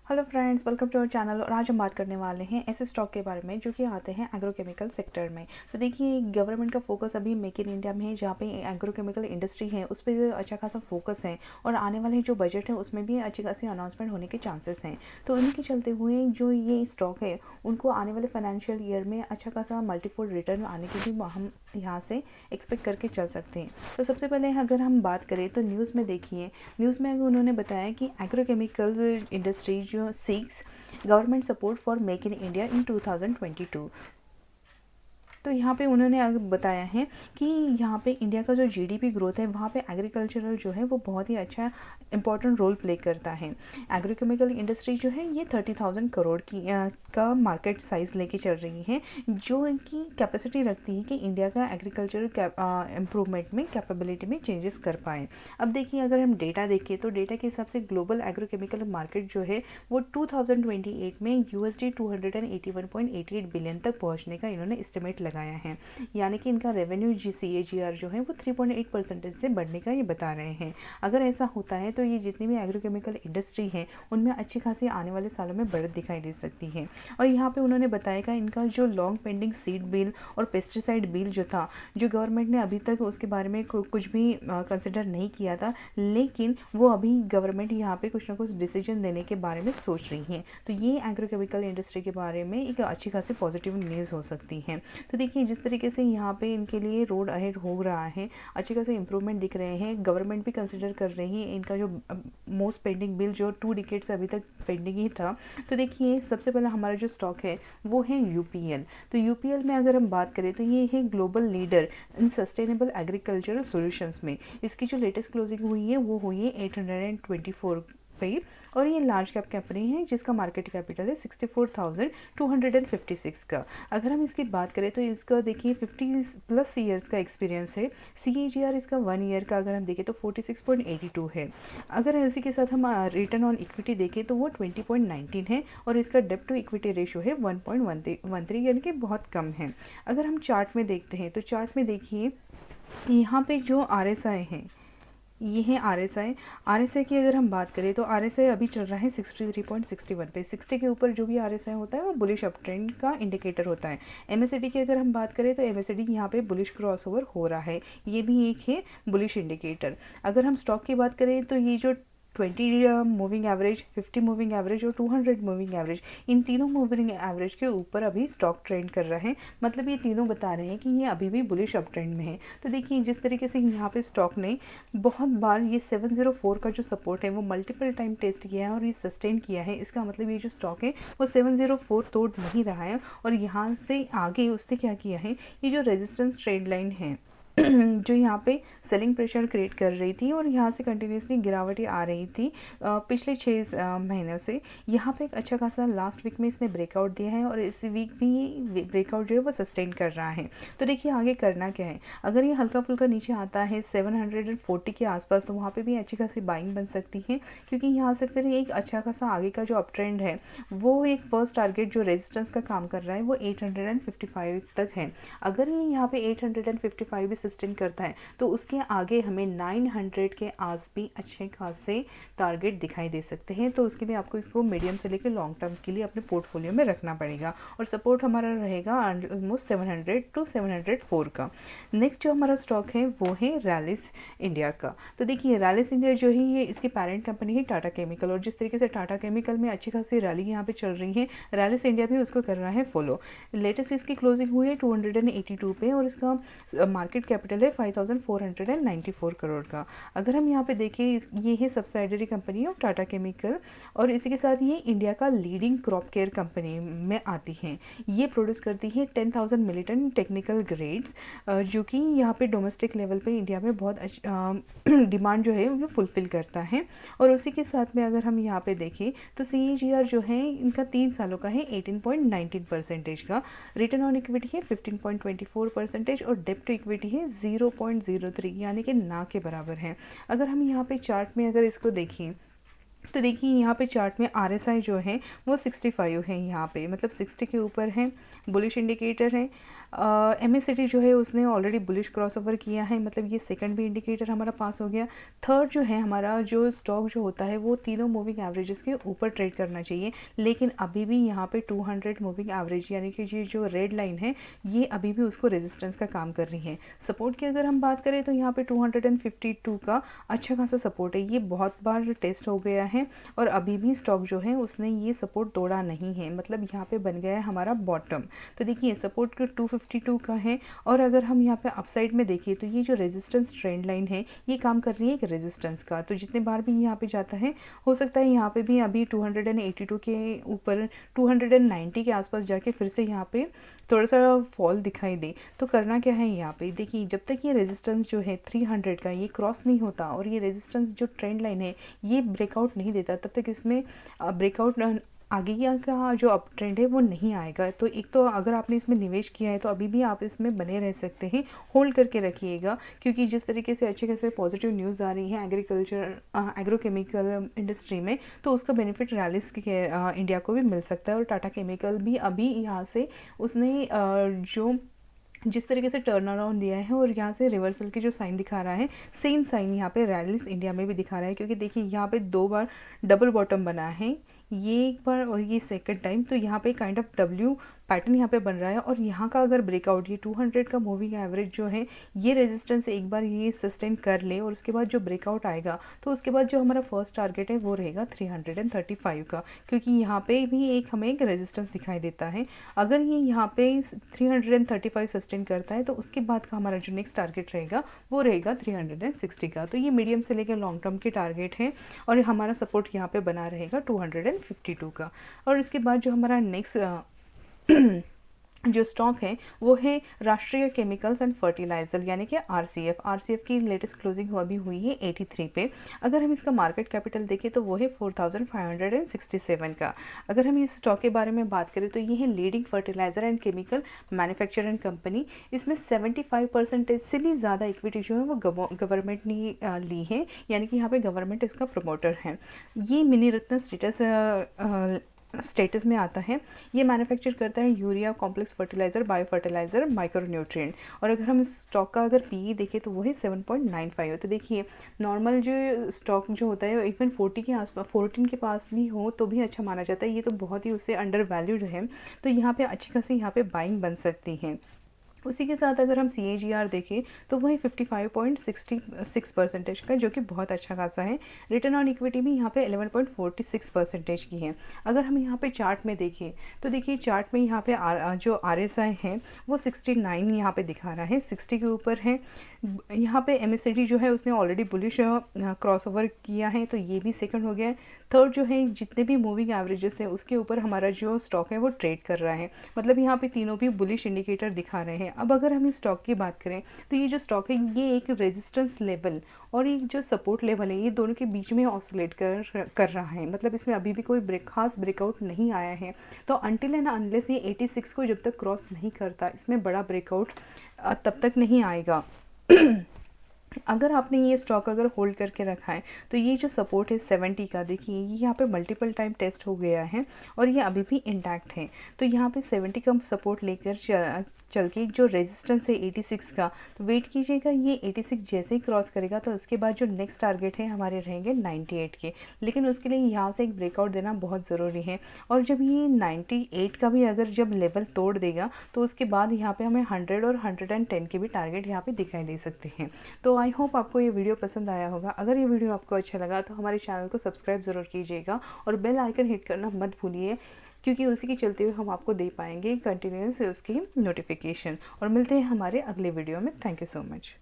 Hello friends, welcome to our channel. और आज हम बात करने वाले हैं ऐसे स्टॉक के बारे में जो कि आते हैं एग्रोकेमिकल सेक्टर में। तो देखिए, गवर्नमेंट का फोकस अभी मेक इन इंडिया में है, जहाँ पे एग्रोकेमिकल इंडस्ट्री है उस पर अच्छा खासा फोकस है। और आने वाले जो बजट है उसमें भी अच्छी खासी अनाउंसमेंट होने के चांसेस हैं। तो इनके चलते हुए जो ये स्टॉक है उनको आने वाले फाइनेंशियल ईयर में अच्छा खासा मल्टीफोल्ड रिटर्न आने की भी हम यहाँ से एक्सपेक्ट करके चल सकते हैं। तो सबसे पहले अगर हम बात करें तो न्यूज़ में देखिए, न्यूज़ में उन्होंने बताया कि एग्रोकेमिकल्स इंडस्ट्री जो seeks government support for make in India in 2022। तो यहाँ पे उन्होंने बताया है कि यहाँ पे इंडिया का जो जीडीपी ग्रोथ है वहाँ पे एग्रीकल्चरल जो है वो बहुत ही अच्छा इंपॉर्टेंट रोल प्ले करता है। एग्रोकेमिकल इंडस्ट्री जो है ये 30,000 करोड़ की का मार्केट साइज़ लेके चल रही है, जो इनकी कैपेसिटी रखती है कि इंडिया का एग्रीकल्चरल इम्प्रूवमेंट में कैपेबिलिटी में चेंजेस कर पाए। अब देखिए, अगर हम डेटा देखें तो डेटा के हिसाब से ग्लोबल एग्रोकेमिकल मार्केट जो है वो 2028 में USD 281.88 बिलियन तक पहुँचने का इन्होंने एस्टिमेट लगाया है। यानी कि इनका रेवेन्यू CAGR जो है वो 3.8% से बढ़ने का ये बता रहे हैं। अगर ऐसा होता है तो ये जितनी भी एग्रोकेमिकल इंडस्ट्री है उनमें अच्छी खासी आने वाले सालों में बढ़त दिखाई दे सकती है। और यहाँ पे उन्होंने बताया कि इनका जो लॉन्ग पेंडिंग सीड बिल और पेस्टिसाइड बिल जो था, जो गवर्नमेंट ने अभी तक उसके बारे में कुछ भी कंसिडर नहीं किया था, लेकिन वो अभी गवर्नमेंट यहाँ पे कुछ ना कुछ डिसीजन देने के बारे में सोच रही है। तो ये एग्रोकेमिकल इंडस्ट्री के बारे में एक अच्छी खासी पॉजिटिव न्यूज़ हो सकती है। तो देखिए, जिस तरीके से यहाँ पे इनके लिए रोड अहेड हो रहा है, अच्छे खासे इंप्रूवमेंट दिख रहे हैं। गवर्नमेंट भी कंसिडर कर रही है इनका जो मोस्ट पेंडिंग बिल जो 2 डिकेड से अभी तक पेंडिंग ही था। तो देखिए, सबसे पहला हमारा जो स्टॉक है वो है UPL। तो UPL में अगर हम बात करें तो ये है global leader in sustainable agricultural solutions में। इसकी जो लेटेस्ट क्लोजिंग हुई है वो हुई है 824 पे, और ये लार्ज कैप कंपनी है जिसका मार्केट कैपिटल है 64,256 का। अगर हम इसकी बात करें तो इसका देखिए 50+ ईयर्स का एक्सपीरियंस है। CAGR इसका 1 ईयर का अगर हम देखें तो 46.82 है। अगर इसी के साथ हम रिटर्न ऑन इक्विटी देखें तो वो 20.19 है, और इसका डेब्ट टू इक्विटी रेशियो है 1.13, यानी कि बहुत कम है। अगर हम चार्ट में देखते हैं तो चार्ट में देखिए, यहाँ पे जो RSI है ये है RSI की अगर हम बात करें तो RSI अभी चल रहा है 63.61 पे। 60 के ऊपर जो भी RSI होता है वो बुलिश अप ट्रेंड का इंडिकेटर होता है। MACD की अगर हम बात करें तो MACD यहाँ पे बुलिश क्रॉसओवर हो रहा है, ये भी एक है बुलिश इंडिकेटर। अगर हम स्टॉक की बात करें तो ये जो 20 मूविंग एवरेज, 50 मूविंग एवरेज और 200 मूविंग एवरेज, इन तीनों मूविंग एवरेज के ऊपर अभी स्टॉक ट्रेंड कर रहा है। मतलब ये तीनों बता रहे हैं कि ये अभी भी बुलिश अप ट्रेंड में है। तो देखिए, जिस तरीके से यहाँ पे स्टॉक ने बहुत बार ये 704 का जो सपोर्ट है वो मल्टीपल टाइम टेस्ट किया है और ये सस्टेन किया है, इसका मतलब ये जो स्टॉक है वो 704 तोड़ नहीं रहा है। और यहाँ से आगे उसने क्या किया है, ये जो रेजिस्टेंस ट्रेंड लाइन है जो यहाँ पे सेलिंग प्रेशर क्रिएट कर रही थी और यहाँ से कंटिन्यूसली गिरावटें आ रही थी पिछले 6 महीनों से, यहाँ पे एक अच्छा खासा लास्ट वीक में इसने ब्रेकआउट दिया है और इस वीक भी ब्रेकआउट जो है वो सस्टेन कर रहा है। तो देखिए, आगे करना क्या है। अगर ये हल्का फुल्का नीचे आता है 740 के आसपास तो वहाँ पे भी अच्छी खासी बाइंग बन सकती है, क्योंकि यहाँ से फिर एक अच्छा खासा आगे का जो अप ट्रेंड है वो एक फर्स्ट टारगेट जो रेजिस्टेंस का काम कर रहा है वो 855 तक है। अगर ये यहाँ पे 855 भी सस्टेन करता है तो उसके आगे हमें 900 के आस भी अच्छे खासे टारगेट दिखाई दे सकते हैं। तो उसके लिए आपको इसको मीडियम से लेकर लॉन्ग टर्म के लिए अपने पोर्टफोलियो में रखना पड़ेगा, और सपोर्ट हमारा रहेगा ऑलमोस्ट 700 to 704 का। नेक्स्ट जो हमारा स्टॉक है वो है रैलिस इंडिया का। तो देखिए, रैलिस इंडिया जो है ये इसकी पेरेंट कंपनी है टाटा केमिकल, और जिस तरीके से टाटा केमिकल में अच्छी खासी रैली यहाँ पे चल रही है, रैलिस इंडिया भी उसको कर रहा है फॉलो। लेटेस्ट इसकी क्लोजिंग हुई है 282 पे, और इसका मार्केट कैपिटल है 5,494 करोड़ का। अगर हम यहाँ पे देखें, ये है subsidiary company of Tata chemical, और इसी के साथ ये इंडिया का लीडिंग क्रॉप केयर कंपनी में आती है। ये प्रोड्यूस करती है 10,000 मिलिटन टेक्निकल ग्रेड्स, जो कि यहाँ पे डोमेस्टिक लेवल पे इंडिया में बहुत डिमांड जो है वो फुलफ़िल करता है। और उसी के साथ में अगर हम यहाँ पे देखें तो CAGR जो है इनका 3 सालों का है 18.19% का, रिटर्न ऑन इक्विटी है 15.24% और डेब्ट टू इक्विटी है 0.03, यानी कि ना के बराबर है। अगर हम यहाँ पे चार्ट में अगर इसको देखें तो देखिए, यहाँ पे चार्ट में RSI जो है वो 65 है, यहाँ पे मतलब 60 के ऊपर है, बुलिश इंडिकेटर है। MACD जो है उसने ऑलरेडी बुलिश क्रॉसओवर किया है, मतलब ये सेकंड भी इंडिकेटर हमारा पास हो गया। थर्ड जो है हमारा जो स्टॉक जो होता है वो तीनों मूविंग एवरेजेस के ऊपर ट्रेड करना चाहिए, लेकिन अभी भी यहाँ पे 200 मूविंग एवरेज यानी कि ये जो रेड लाइन है ये अभी भी उसको रेजिस्टेंस का काम कर रही है। सपोर्ट की अगर हम बात करें तो यहाँ पे 252 का अच्छा खासा सपोर्ट है, ये बहुत बार टेस्ट हो गया है और अभी भी स्टॉक जो है उसने ये सपोर्ट तोड़ा नहीं है, मतलब यहाँ पे बन गया है हमारा बॉटम। तो देखिए सपोर्ट 252 का है और अगर हम यहाँ पे अपसाइड में देखिए तो ये जो रेजिस्टेंस ट्रेंड लाइन है ये काम कर रही है एक रेजिस्टेंस का। तो जितने बार भी यहाँ पे जाता है हो सकता है यहाँ पे भी अभी 282 के ऊपर 290 के आसपास जाके फिर से यहाँ पे थोड़ा सा फॉल दिखाई दे। तो करना क्या है यहाँ पे देखिए, जब तक ये रेजिस्टेंस जो है 300 का ये क्रॉस नहीं होता और ये रेजिस्टेंस जो ट्रेंड लाइन है ये ब्रेकआउट नहीं देता, तब तक इसमें ब्रेकआउट आगे का जो अप ट्रेंड है वो नहीं आएगा। तो एक तो अगर आपने इसमें निवेश किया है तो अभी भी आप इसमें बने रह सकते हैं, होल्ड करके रखिएगा, क्योंकि जिस तरीके से अच्छे खासे पॉजिटिव न्यूज़ आ रही हैं एग्रीकल्चर एग्रोकेमिकल इंडस्ट्री में, तो उसका बेनिफिट रैलिस के इंडिया को भी मिल सकता है। और टाटा केमिकल भी अभी यहाँ से उसने जो जिस तरीके से टर्न अराउंड दिया है और यहाँ से रिवर्सल की जो साइन दिखा रहा है सेम साइन यहाँ पे रैलिस इंडिया में भी दिखा रहा है, क्योंकि देखिए यहाँ पे 2 बार डबल बॉटम बना है, ये एक बार और ये सेकंड टाइम। तो यहाँ पे काइंड ऑफ डब्ल्यू पैटर्न यहाँ पे बन रहा है और यहाँ का अगर ब्रेकआउट ये 200 का मूविंग एवरेज जो है ये रेजिस्टेंस एक बार ये सस्टेन कर ले और उसके बाद जो ब्रेकआउट आएगा तो उसके बाद जो हमारा फर्स्ट टारगेट है वो रहेगा 335 का, क्योंकि यहाँ पे भी एक हमें एक रेजिस्टेंस दिखाई देता है। अगर ये यहाँ पे 335 सस्टेन करता है तो उसके बाद का हमारा जो नेक्स्ट टारगेट रहेगा वो रहेगा 360 का। तो ये मीडियम से लेकर लॉन्ग टर्म के टारगेट है और हमारा सपोर्ट यहाँ पे बना रहेगा 252 का। और इसके बाद जो हमारा नेक्स्ट जो स्टॉक है वो है राष्ट्रीय केमिकल्स एंड फर्टिलाइज़र यानी कि आरसीएफ की लेटेस्ट क्लोजिंग अभी हुई है 83 पे। अगर हम इसका मार्केट कैपिटल देखें तो वो है 4567 का। अगर हम इस स्टॉक के बारे में बात करें तो ये है leading fertiliser and chemical manufacturing company. इसमें 75% से भी ज़्यादा इक्विटी जो है वो गवर्नमेंट ने ली है, यानी कि यहाँ पे गवर्नमेंट इसका प्रमोटर है। ये मिनी रत्न स्टेटस में आता है। ये मैन्युफैक्चर करता है urea, complex fertiliser, bio fertiliser, micronutrient. और अगर हम इस स्टॉक का अगर पीई देखें तो वो है 7.95 हो। तो देखिए नॉर्मल जो स्टॉक जो होता है इवन 40 के आसपास 14 के पास भी हो तो भी अच्छा माना जाता है, ये तो बहुत ही उससे अंडर वैल्यूड है। तो यहाँ पे अच्छी खासी यहाँ पे बाइंग बन सकती है। उसी के साथ अगर हम CAGR देखें तो वही 55.66% का, जो कि बहुत अच्छा खासा है। रिटर्न ऑन इक्विटी भी यहाँ पे 11.46% की है। अगर हम यहाँ पे चार्ट में देखें तो देखिए चार्ट में यहाँ पे जो RSI है वो 69 यहाँ पे दिखा रहा है, 60 के ऊपर है। यहाँ पे MACD जो है उसने ऑलरेडी बुलिश क्रॉसओवर किया है, तो ये भी सेकंड हो गया है। थर्ड जो है जितने भी मूविंग एवरेजेस हैं उसके ऊपर हमारा जो स्टॉक है वो ट्रेड कर रहा है, मतलब यहाँ पे तीनों भी बुलिश इंडिकेटर दिखा रहे हैं। अब अगर हम इस स्टॉक की बात करें तो ये जो स्टॉक है ये एक रेजिस्टेंस लेवल और एक जो सपोर्ट लेवल है ये दोनों के बीच में ऑसिलेट कर रहा है, मतलब इसमें अभी भी कोई खास ब्रेकआउट नहीं आया है। तो अनटिल एंड अनलेस ये 86 को जब तक क्रॉस नहीं करता इसमें बड़ा ब्रेकआउट तब तक नहीं आएगा। अगर आपने ये स्टॉक अगर होल्ड करके रखा है तो ये जो सपोर्ट है 70 का, देखिए ये यहाँ पे मल्टीपल टाइम टेस्ट हो गया है और ये अभी भी इंटैक्ट है। तो यहाँ पे 70 का सपोर्ट लेकर चल के जो रेजिस्टेंस है 86 का, तो वेट कीजिएगा ये 86 जैसे ही क्रॉस करेगा तो उसके बाद जो नेक्स्ट टारगेट है हमारे रहेंगे 98 के, लेकिन उसके लिए यहाँ से एक ब्रेकआउट देना बहुत ज़रूरी है। और जब ये 98 का भी अगर जब लेवल तोड़ देगा तो उसके बाद यहाँ पे हमें 100 और 110 के भी टारगेट यहाँ पे दिखाई दे सकते हैं। तो आई होप आपको ये वीडियो पसंद आया होगा। अगर ये वीडियो आपको अच्छा लगा तो हमारे चैनल को सब्सक्राइब ज़रूर कीजिएगा और बेल आइकन हिट करना मत भूलिए, क्योंकि उसी के चलते हुए हम आपको दे पाएंगे कंटिन्यूस उसकी नोटिफिकेशन। और मिलते हैं हमारे अगले वीडियो में। Thank you so much.